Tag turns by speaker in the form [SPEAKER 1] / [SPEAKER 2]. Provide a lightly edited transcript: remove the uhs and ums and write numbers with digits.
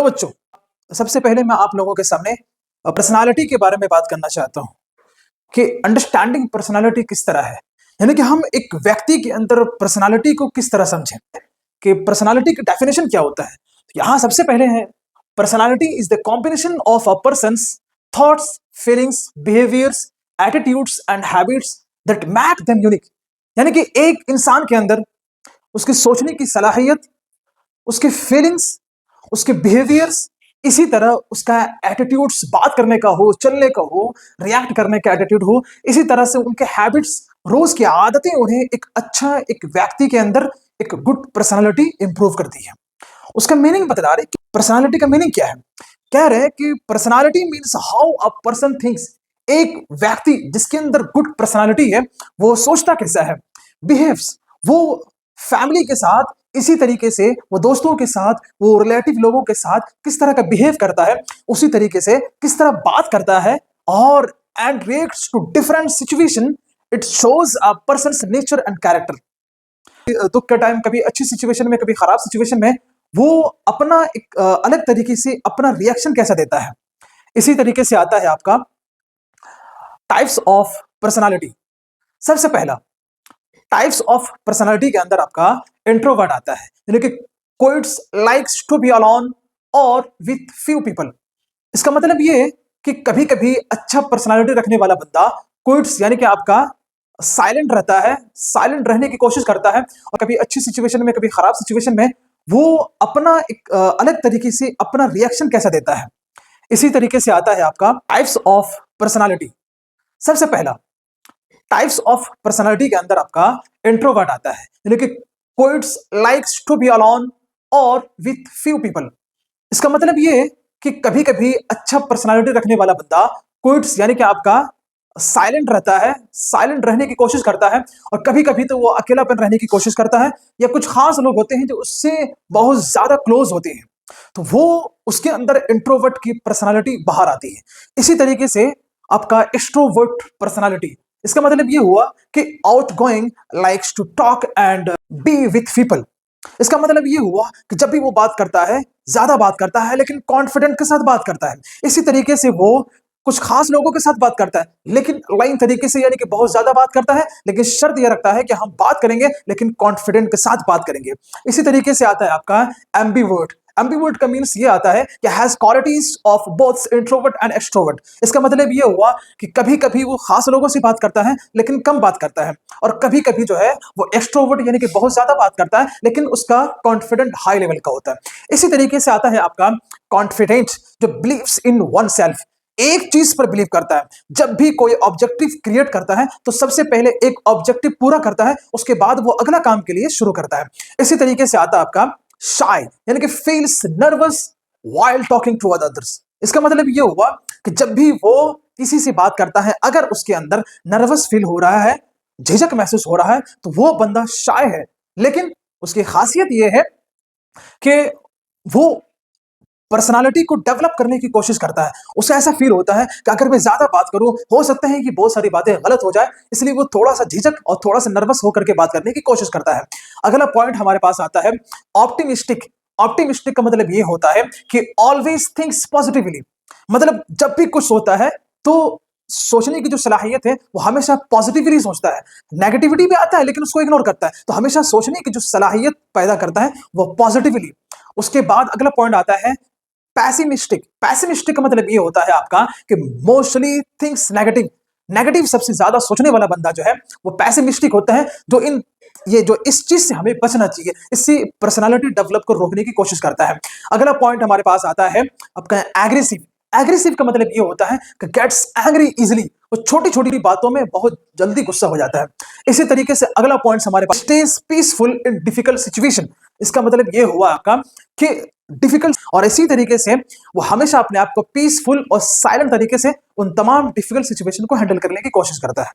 [SPEAKER 1] बच्चों, सबसे पहले मैं आप लोगों के सामने पर्सनालिटी के बारे में बात करना चाहता हूं कि अंडरस्टैंडिंग पर्सनालिटी किस तरह है। यानी कि हम एक व्यक्ति के अंदर पर्सनालिटी को किस तरह समझें कि पर्सनालिटी की डेफिनेशन क्या होता है। यहां सबसे पहले है personality is the combination of a persons thoughts, feelings, behaviours, attitudes and habits that make them unique. यानी कि एक इंसान के अंदर उसकी सोचने की सलाहियत, उसके फीलिंग्स, उसके बिहेवियर्स, इसी तरह उसका एटीट्यूड्स, बात करने का हो, चलने का हो, रिएक्ट करने का एटीट्यूड हो, इसी तरह से उनके हैबिट्स, रोज की आदतें उन्हें एक व्यक्ति के अंदर एक गुड पर्सनालिटी इंप्रूव करती है। उसका मीनिंग बता रहे कि पर्सनालिटी का मीनिंग क्या है। कह रहे हैं कि personality means how a person thinks. एक व्यक्ति जिसके अंदर गुड पर्सनालिटी है वो सोचता कैसा है, बिहेव्स, वो फैमिली के साथ इसी तरीके से, वो दोस्तों के साथ, वो रिलेटिव लोगों के साथ किस तरह का बिहेव करता है, उसी तरीके से किस तरह बात करता है और and reacts to different situation. It shows a person's nature and character. दुख के टाइम, कभी अच्छी सिचुएशन में, कभी खराब सिचुएशन में, वो अपना एक अलग तरीके से अपना रिएक्शन कैसा देता है। इसी तरीके से आता है आपका टाइप्स ऑफ पर्सनालिटी। सबसे पहला टाइप्स ऑफ पर्सनालिटी के अंदर आपका इंट्रोवर्ट आता है, यानी कि Coetzee likes to be alone और विथ फ्यू पीपल। इसका मतलब ये है कि कभी कभी अच्छा पर्सनालिटी रखने वाला बंदा कोइट्स यानी कि आपका साइलेंट रहता है, साइलेंट रहने की कोशिश करता है, और कभी अच्छी सिचुएशन में, कभी खराब सिचुएशन में वो अपना एक अलग तरीके से अपना रिएक्शन कैसा देता है। इसी तरीके से आता है आपका टाइप्स ऑफ पर्सनालिटी। सबसे पहला टाइप्स ऑफ पर्सनालिटी के अंदर आपका इंट्रोवर्ट आता है, यानी कि Coetzee likes to be alone और विथ फ्यू पीपल। इसका मतलब ये है कि कभी कभी अच्छा पर्सनालिटी रखने वाला बंदा कोइट्स यानी कि आपका साइलेंट रहता है, साइलेंट रहने की कोशिश करता है, और कभी कभी तो वो अकेलापन रहने की कोशिश करता है, या कुछ खास लोग होते हैं जो उससे बहुत ज्यादा क्लोज होते हैं, तो वो उसके अंदर इंट्रोवर्ट की पर्सनालिटी बाहर आती है। इसी तरीके से आपका एक्सट्रोवर्ट पर्सनालिटी, इसका मतलब ये हुआ कि outgoing, likes to talk and be with people. इसका मतलब ये हुआ कि जब भी वो बात करता है, ज्यादा बात करता है, लेकिन कॉन्फिडेंट के साथ बात करता है। इसी तरीके से वो कुछ खास लोगों के साथ बात करता है, लेकिन लाइन तरीके से, यानी कि बहुत ज्यादा बात करता है, लेकिन शर्त यह रखता है कि हम बात करेंगे लेकिन कॉन्फिडेंट के साथ बात करेंगे। इसी तरीके से आता है आपका एम्बीवर्ट। एम्बीवर्ट का मीन्स ये आता है कि has qualities of both introvert and extrovert. इसका मतलब ये हुआ कि कभी कभी वो खास लोगों से बात करता है लेकिन कम बात करता है, और कभी कभी जो है वो एक्सट्रोवर्ट यानी कि बहुत ज्यादा बात करता है, लेकिन उसका कॉन्फिडेंट हाई लेवल का होता है। इसी तरीके से आता है आपका कॉन्फिडेंट, जो बिलीव्स इन वन सेल्फ, एक चीज पर बिलीव करता है। जब भी कोई ऑब्जेक्टिव क्रिएट करता है तो सबसे पहले एक ऑब्जेक्टिव पूरा करता है, उसके बाद वो अगला काम के लिए शुरू करता है। इसी तरीके से आता है आपका शाय, यानी कि feels nervous while talking to others. इसका मतलब ये हुआ कि जब भी वो किसी से बात करता है, अगर उसके अंदर नर्वस फील हो रहा है, झिझक महसूस हो रहा है, तो वो बंदा शाय है। लेकिन उसकी खासियत ये है कि वो पर्सनालिटी को डेवलप करने की कोशिश करता है। उसे ऐसा फील होता है कि अगर मैं ज्यादा बात करूं, हो सकता है कि बहुत सारी बातें गलत हो जाए, इसलिए वो थोड़ा सा झिझक और थोड़ा सा नर्वस होकर के बात करने की कोशिश करता है। अगला पॉइंट हमारे पास आता है ऑप्टिमिस्टिक। ऑप्टिमिस्टिक का मतलब ये होता है कि ऑलवेज थिंक्स पॉजिटिवली। मतलब जब भी कुछ होता है तो सोचने की जो सलाहियत है वो हमेशा पॉजिटिवली सोचता है। नेगेटिविटी भी आता है लेकिन उसको इग्नोर करता है, तो हमेशा सोचने की जो सलाहियत पैदा करता है वो पॉजिटिवली। उसके बाद अगला पॉइंट आता है पैसिमिस्टिक। पैसिमिस्टिक का मतलब ये होता है आपका कि मोस्टली थिंक्स नेगेटिव। नेगेटिव सबसे ज्यादा सोचने वाला बंदा जो है वो पैसिमिस्टिक होता है, जो इस चीज से हमें बचना चाहिए, इससे पर्सनालिटी डेवलप को रोकने की कोशिश करता है। अगला पॉइंट हमारे पास आता है आपका एग्रेसिव। एग्रेसिव का मतलब ये होता है कि गेट्स एंग्री इजिली, वो छोटी छोटी बातों में बहुत जल्दी गुस्सा हो जाता है। इसी तरीके से अगला पॉइंट हमारे पास stage peaceful in difficult situation. इसका मतलब ये हुआ आपका कि डिफिकल्ट, और इसी तरीके से वो हमेशा अपने आप को पीसफुल और साइलेंट तरीके से उन तमाम डिफिकल्ट सिचुएशन को हैंडल करने की कोशिश करता है।